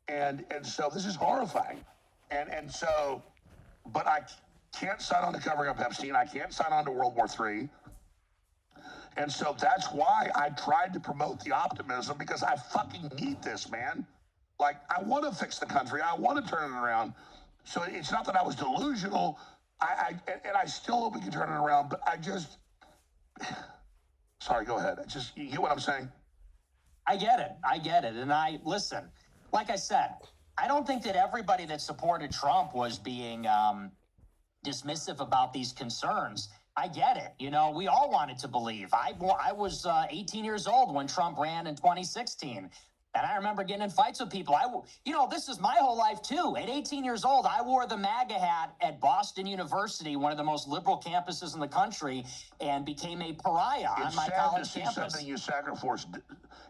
And so this is horrifying. And so, but I can't sign on to covering up Epstein. I can't sign on to World War III. And so that's why I tried to promote the optimism, because I fucking need this, man. Like, I want to fix the country. I want to turn it around. So it's not that I was delusional. And I still hope we can turn it around, but I just, sorry, go ahead. You get what I'm saying? I get it. And listen, like I said, I don't think that everybody that supported Trump was being dismissive about these concerns. I get it. You know, we all wanted to believe. I was 18 years old when Trump ran in 2016. And I remember getting in fights with people. This is my whole life too. At 18 years old, I wore the MAGA hat at Boston University, one of the most liberal campuses in the country, and became a pariah on my college campus. Something you sacrificed.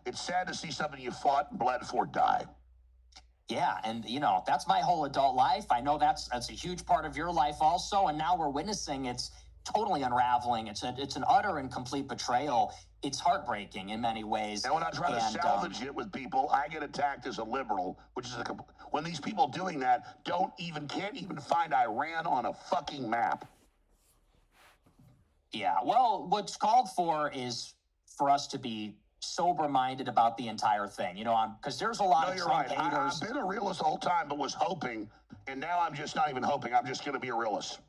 It's sad to see something you fought and bled for die. Yeah, and that's my whole adult life. I know that's a huge part of your life also, and now we're witnessing it's totally unraveling. It's an utter and complete betrayal. It's heartbreaking in many ways. And when I try to salvage it with people, I get attacked as a liberal, which is when these people doing that can't even find Iran on a fucking map. Yeah, well, what's called for is for us to be sober-minded about the entire thing, because there's a lot of Trump haters. I've been a realist the whole time, but was hoping, and now I'm just not even hoping. I'm just going to be a realist.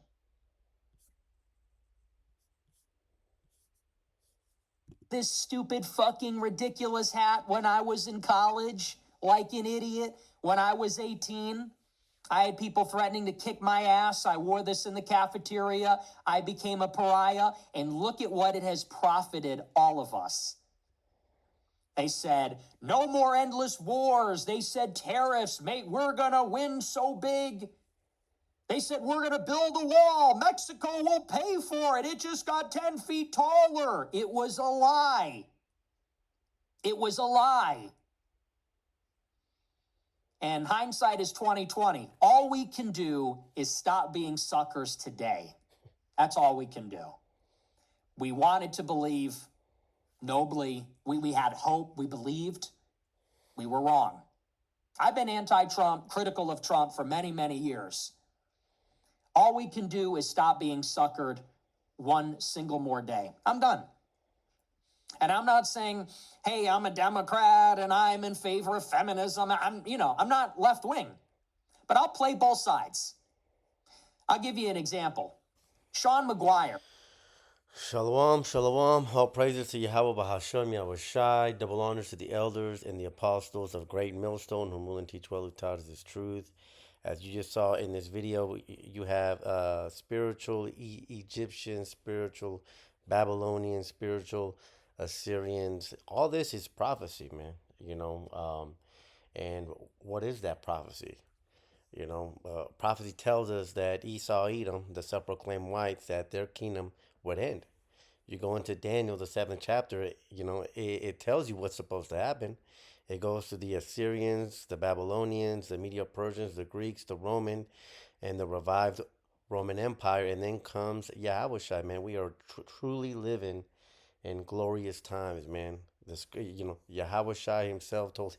This stupid fucking ridiculous hat when I was in college, like an idiot. When I was 18, I had people threatening to kick my ass. I wore this in the cafeteria. I became a pariah, and look at what it has profited all of us. They said, no more endless wars. They said tariffs, mate, we're going to win so big. They said, we're going to build a wall. Mexico will pay for it. It just got 10 feet taller. It was a lie. It was a lie. And hindsight is 2020. All we can do is stop being suckers today. That's all we can do. We wanted to believe nobly. We had hope. We believed. We were wrong. I've been anti-Trump, critical of Trump for many, many years. All we can do is stop being suckered one single more day. I'm done. And I'm not saying, hey, I'm a Democrat and I'm in favor of feminism. I'm not left wing, but I'll play both sides. I'll give you an example. Sean McGuire. Shalom, shalom. All praises to Yahweh Bahashem, Yahweh Shai. Double honors to the elders and the apostles of Great Millstone, whom will and teach well, who taught us this truth. As you just saw in this video, you have spiritual Egyptians, spiritual Babylonians, spiritual Assyrians. All this is prophecy, man. And what is that prophecy? Prophecy tells us that Esau, Edom, the self-proclaimed whites, that their kingdom would end. You go into Daniel, the 7th chapter, it tells you what's supposed to happen. It goes to the Assyrians, the Babylonians, the Medo-Persians, the Greeks, the Roman, and the revived Roman Empire. And then comes Yahushua, man. We are truly living in glorious times, man. Yahushua himself told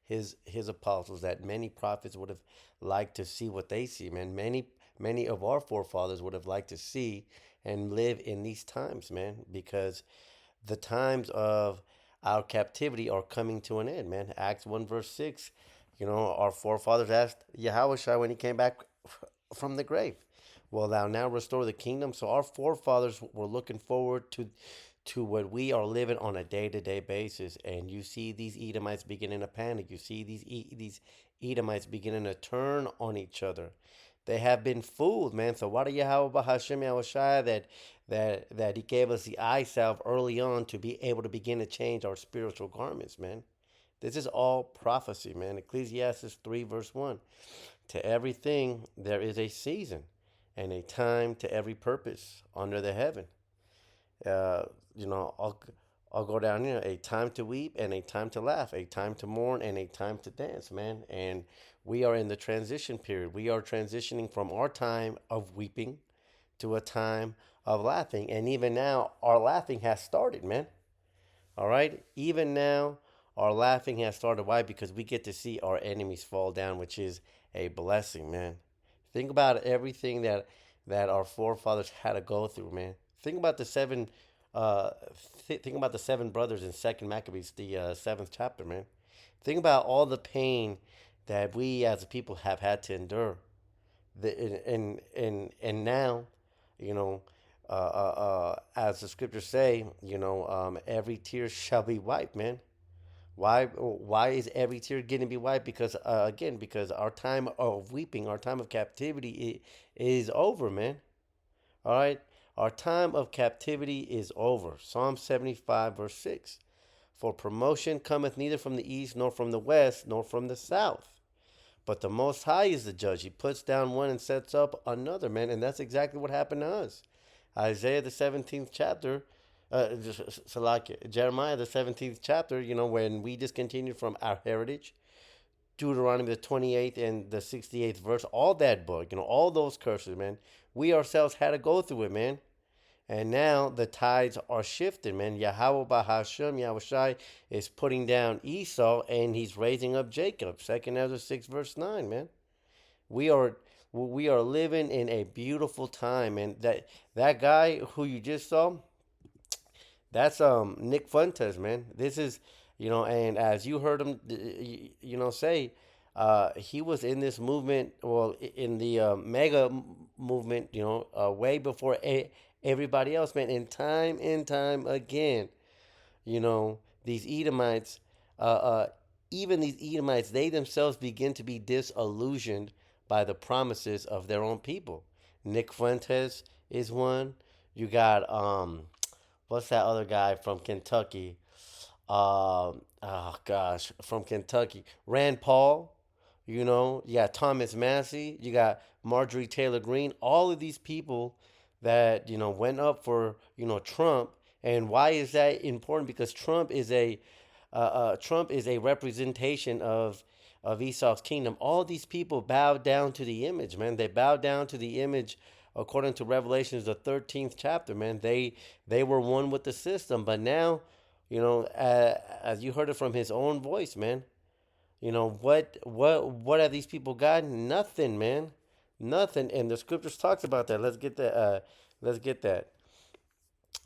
his apostles that many prophets would have liked to see what they see, man. Many of our forefathers would have liked to see and live in these times, man, because the times of our captivity are coming to an end, man. Acts 1 verse 6, our forefathers asked Yahushua when he came back from the grave, will thou now restore the kingdom? So our forefathers were looking forward to what we are living on a day-to-day basis. And you see these Edomites beginning to panic. You see these Edomites beginning to turn on each other. They have been fooled, man. So why do Yahweh Hashem Yahushua that he gave us the eye salve early on to be able to begin to change our spiritual garments, man? This is all prophecy, man. Ecclesiastes 3 verse 1. To everything there is a season and a time to every purpose under the heaven. I'll go down here. A time to weep and a time to laugh, a time to mourn and a time to dance, man. And we are in the transition period. We are transitioning from our time of weeping to a time of laughing. And even now, our laughing has started, man. All right? Even now, our laughing has started. Why? Because we get to see our enemies fall down, which is a blessing, man. Think about everything that our forefathers had to go through, man. Think about the seven. Uh, think about the seven brothers in Second Maccabees, the seventh chapter, man. Think about all the pain that we as a people have had to endure. And now, you know, as the scriptures say, every tear shall be wiped, man. Why is every tear going to be wiped? Because again, because our time of weeping, our time of captivity is over, man. All right, our time of captivity is over. Psalm 75 verse 6. For promotion cometh neither from the east, nor from the west, nor from the south. But the Most High is the judge. He puts down one and sets up another, man. And that's exactly what happened to us. Isaiah, the 17th chapter, Jeremiah, the 17th chapter, when we discontinued from our heritage, Deuteronomy, the 28th and the 68th verse, all that book, all those curses, man. We ourselves had to go through it, man. And now the tides are shifting, man. Yahweh Bahashem, Yahushai, is putting down Esau and he's raising up Jacob. 2 Ezra 6 verse 9, man. We are living in a beautiful time, and that guy who you just saw, that's Nick Fuentes, man. This is, and as you heard him, say, he was in this movement, well, in the mega movement, way before everybody else, man. And time again, these Edomites, even these Edomites, they themselves begin to be disillusioned by the promises of their own people. Nick Fuentes is one. You got what's that other guy from Kentucky? Oh gosh, from Kentucky, Rand Paul. You got Thomas Massey. You got Marjorie Taylor Greene. All of these people that went up for Trump. And why is that important? Because Trump is a representation of Esau's kingdom. All these people bowed down to the image, man. They bowed down to the image according to Revelations, the 13th chapter, man. They were one with the system. But now, as you heard it from his own voice, man, what have these people got? Nothing, man. Nothing. And the scriptures talks about that. Let's get that.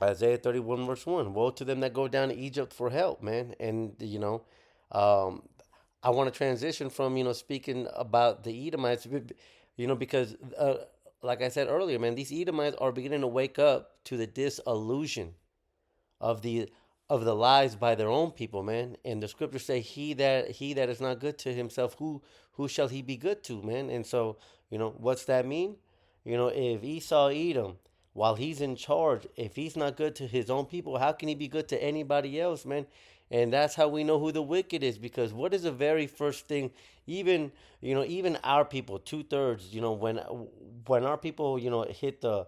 Isaiah 31 verse 1. Woe to them that go down to Egypt for help, man. And I want to transition from speaking about the Edomites, because like I said earlier, man, these Edomites are beginning to wake up to the disillusion of the lies by their own people, man. And the scriptures say, he that is not good to himself, who shall he be good to, man? And so, what's that mean? If Esau Edom, while he's in charge, if he's not good to his own people, how can he be good to anybody else, man? And that's how we know who the wicked is, because what is the very first thing? Even our people, 2/3, when our people, hit the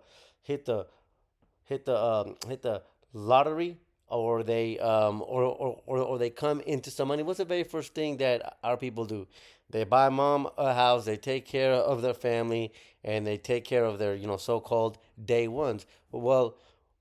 lottery, or they or they come into some money, what's the very first thing that our people do? They buy mom a house, they take care of their family, and they take care of their so-called day ones. Well,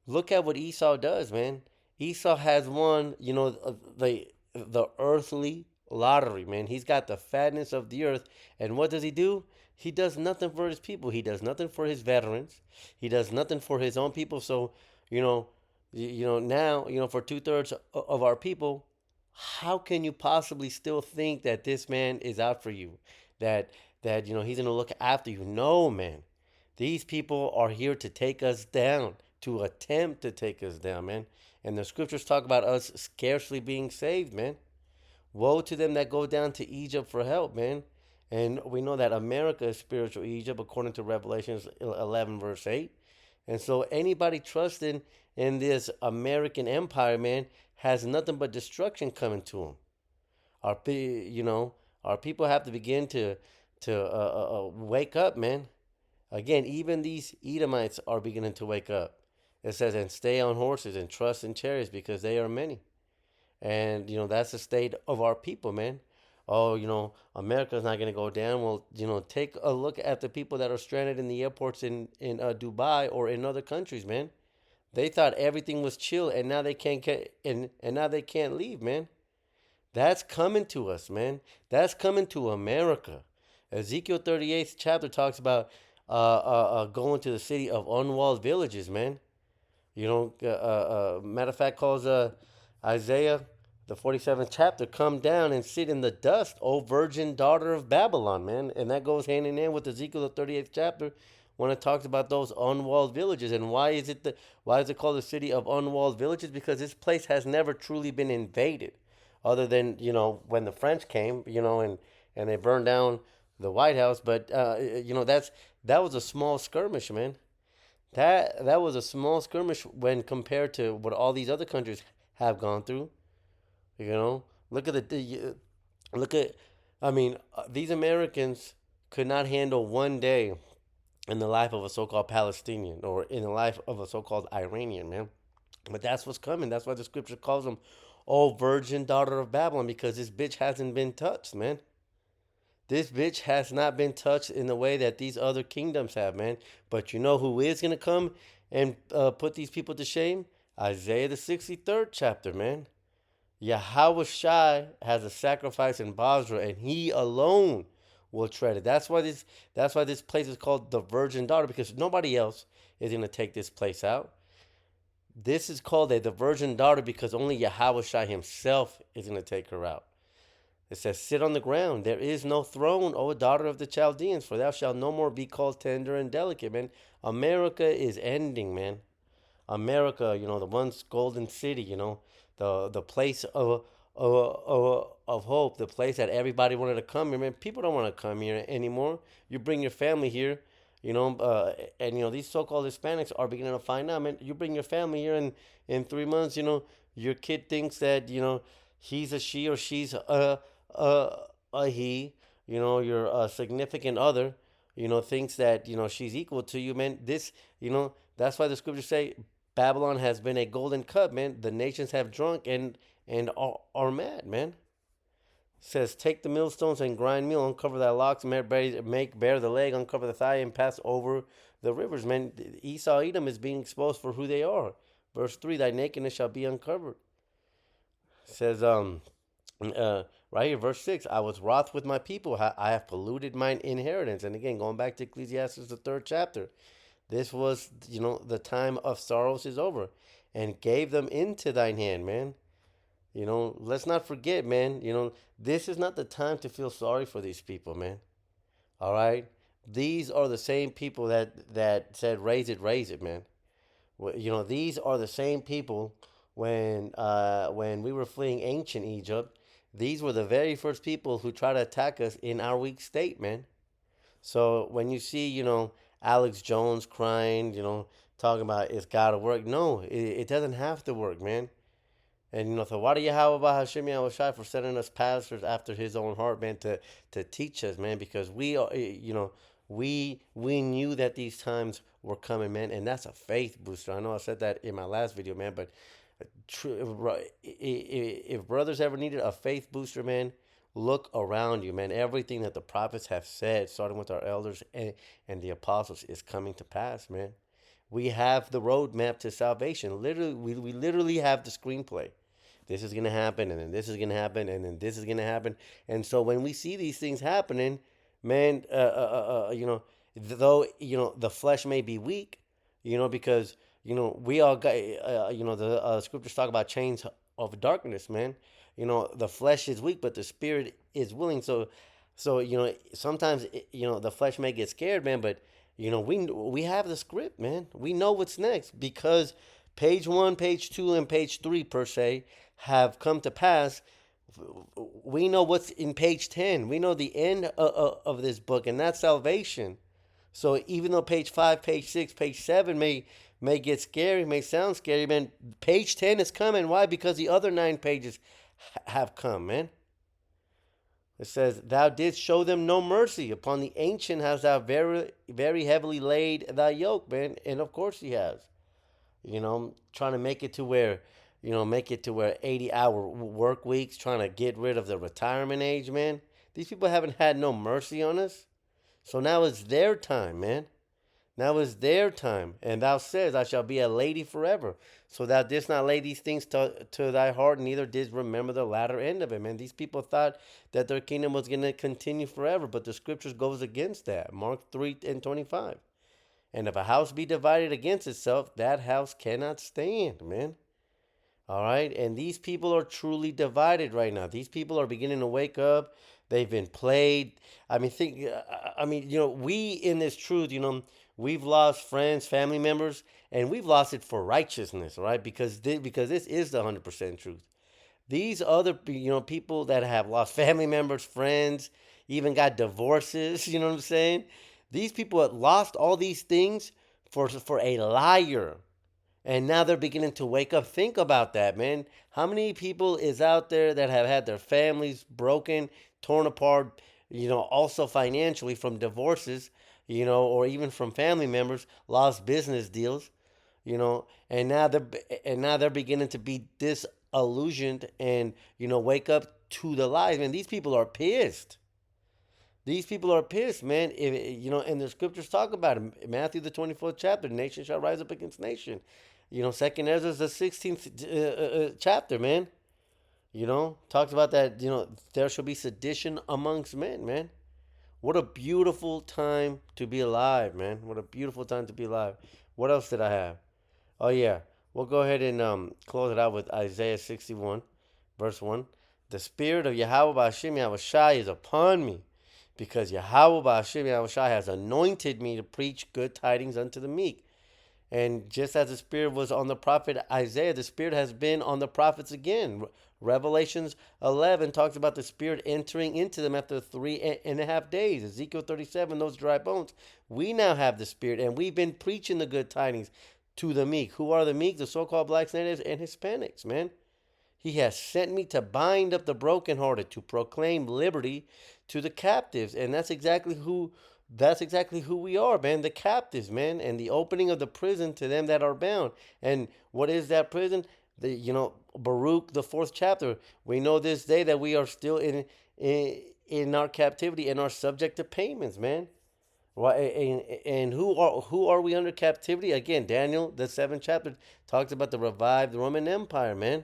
look at what Esau does, man. Esau has won the earthly lottery, man. He's got the fatness of the earth, and what does he do? He does nothing for his people. He does nothing for his veterans. He does nothing for his own people. So now for 2/3 of our people, how can you possibly still think that this man is out for you, that he's going to look after you? No, man. These people are here to take us down, to attempt to take us down, man. And the scriptures talk about us scarcely being saved, man. Woe to them that go down to Egypt for help, man. And we know that America is spiritual Egypt according to Revelations 11 verse 8. And so anybody trusting in this American empire, man, has nothing but destruction coming to them. Our people have to begin to wake up, man. Again, even these Edomites are beginning to wake up. It says, and stay on horses and trust in chariots, because they are many. And that's the state of our people, man. Oh, America's not going to go down. Well, take a look at the people that are stranded in the airports in Dubai or in other countries, man. They thought everything was chill, and now they can't get and now they can't leave, man. That's coming to us, man. That's coming to America. Ezekiel 38th chapter talks about going to the city of unwalled villages, man. You know, matter of fact, calls Isaiah, the 47th chapter, come down and sit in the dust, O virgin daughter of Babylon, man. And that goes hand in hand with Ezekiel, the 38th chapter, when it talks about those unwalled villages. And why is it called the city of unwalled villages? Because this place has never truly been invaded, other than, you know, when the French came, you know, and they burned down the White House. But you know, that was a small skirmish, man. That was a small skirmish when compared to what all these other countries have gone through. You know, look at. I mean, these Americans could not handle one day in the life of a so-called Palestinian or in the life of a so-called Iranian, man. But that's what's coming. That's why the scripture calls them, "Oh, virgin daughter of Babylon," because this bitch hasn't been touched, man. This bitch has not been touched in the way that these other kingdoms have, man. But you know who is going to come and put these people to shame? Isaiah the 63rd chapter, man. Yahweh Shai has a sacrifice in Basra, and he alone will tread it. That's why this place is called the Virgin Daughter, because nobody else is going to take this place out. This is called the Virgin Daughter because only Yahweh Shai himself is going to take her out. It says, sit on the ground. There is no throne, O daughter of the Chaldeans, for thou shalt no more be called tender and delicate, man. America is ending, man. America, you know, the once golden city, you know, the place of hope, the place that everybody wanted to come here, man. People don't want to come here anymore. You bring your family here, you know, and, you know, these so-called Hispanics are beginning to find out, man. You bring your family here in 3 months, you know, your kid thinks that, you know, he's a she or she's a he, you know, your significant other, you know, thinks that, you know, she's equal to you, man. This, you know, that's why the scriptures say Babylon has been a golden cup, man. The nations have drunk and are mad, man. It says, take the millstones and grind meal, uncover thy locks, make bare the leg, uncover the thigh, and pass over the rivers, man. Esau Edom is being exposed for who they are. Verse 3, thy nakedness shall be uncovered. It says, right here, verse 6, I was wroth with my people. I have polluted mine inheritance. And again, going back to Ecclesiastes, the 3rd chapter, this was, you know, the time of sorrows is over, and gave them into thine hand, man. You know, let's not forget, man, you know, this is not the time to feel sorry for these people, man. All right? These are the same people that said, raise it, man. You know, these are the same people when we were fleeing ancient Egypt. These were the very first people who tried to attack us in our weak state, man. So when you see, you know, Alex Jones crying, you know, talking about it's got to work. No, it doesn't have to work, man. And, you know, so why do Yahweh Hashem Yahushai for sending us pastors after his own heart, man, to teach us, man, because we are, you know, we knew that these times were coming, man, and that's a faith booster. I know I said that in my last video, man, but if brothers ever needed a faith booster, man, look around you, man. Everything that the prophets have said, starting with our elders and the apostles, is coming to pass, man. We have the roadmap to salvation. Literally, we literally have the screenplay. This is going to happen, and then this is going to happen, and then this is going to happen. And so when we see these things happening, man, you know, though, you know, the flesh may be weak, you know, because, you know, we all got, you know, the scriptures talk about chains of darkness, man. You know, the flesh is weak, but the spirit is willing. So you know, sometimes, you know, the flesh may get scared, man, but, you know, we have the script, man. We know what's next because page 1, page 2, and page 3, per se, have come to pass. We know what's in page 10. We know the end of this book, and that's salvation. So even though page 5, page 6, page 7 may get scary, may sound scary, man, page 10 is coming. Why? Because the other 9 pages have come, man. It says, thou didst show them no mercy. Upon the ancient hast thou very, very heavily laid thy yoke, man. And of course he has. You know, trying to make it to where, you know, 80-hour work weeks, trying to get rid of the retirement age, man. These people haven't had no mercy on us. So now it's their time, man. Now is their time, and thou says, I shall be a lady forever. So thou didst not lay these things to thy heart, neither didst remember the latter end of it. Man, these people thought that their kingdom was going to continue forever, but the scriptures goes against that. Mark 3:25. And if a house be divided against itself, that house cannot stand, man. All right. And these people are truly divided right now. These people are beginning to wake up. They've been played. I mean, we in this truth, we've lost friends, family members, and we've lost it for righteousness, right? Because this is the 100% truth. These other, people that have lost family members, friends, even got divorces, you know what I'm saying? These people have lost all these things for a liar. And now they're beginning to wake up. Think about that, man. How many people is out there that have had their families broken, torn apart, also financially from divorces, or even from family members, lost business deals, and now they're beginning to be disillusioned and wake up to the lies. Man, these people are pissed. These people are pissed, man. And the scriptures talk about it. Matthew the 24th chapter, nation shall rise up against nation. Second Ezra the 16th chapter, man. Talks about that. There shall be sedition amongst men, man. What a beautiful time to be alive, man. What a beautiful time to be alive. What else did I have? Oh yeah, we'll go ahead and close it out with Isaiah 61, verse 1. The spirit of Yahweh Ba'ashem Yahushai is upon me, because Yahweh Ba'ashem Yahushai has anointed me to preach good tidings unto the meek. And just as the Spirit was on the prophet Isaiah, the Spirit has been on the prophets again. Revelations 11 talks about the Spirit entering into them after 3.5 days. Ezekiel 37, those dry bones. We now have the Spirit, and we've been preaching the good tidings to the meek. Who are the meek? The so-called blacks, natives, and Hispanics, man. He has sent me to bind up the brokenhearted, to proclaim liberty to the captives. And that's exactly who we are, man. The captives, man. And the opening of the prison to them that are bound. And what is that prison? Baruch, the 4th chapter. We know this day that we are still in our captivity and are subject to payments, man. And who are we under captivity? Again, Daniel, the 7th chapter, talks about the revived Roman Empire, man.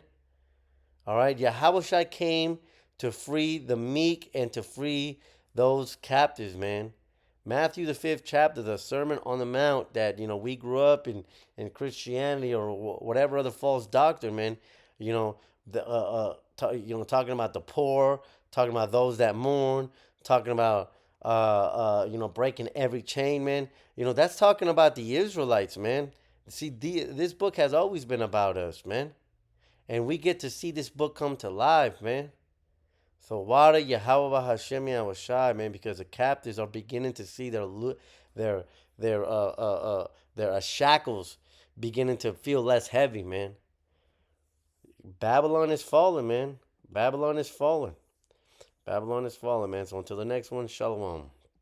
All right, Yahushua came to free the meek and to free those captives, man. Matthew, the 5th chapter, the Sermon on the Mount that, we grew up in Christianity or whatever other false doctrine, man. Talking about the poor, talking about those that mourn, talking about, breaking every chain, man. That's talking about the Israelites, man. See, this book has always been about us, man. And we get to see this book come to life, man. So Wada Yahweh Hashem Yahushai, man, because the captives are beginning to see their shackles beginning to feel less heavy, man. Babylon is falling, man. Babylon is falling. Babylon is falling, man. So until the next one, shalom.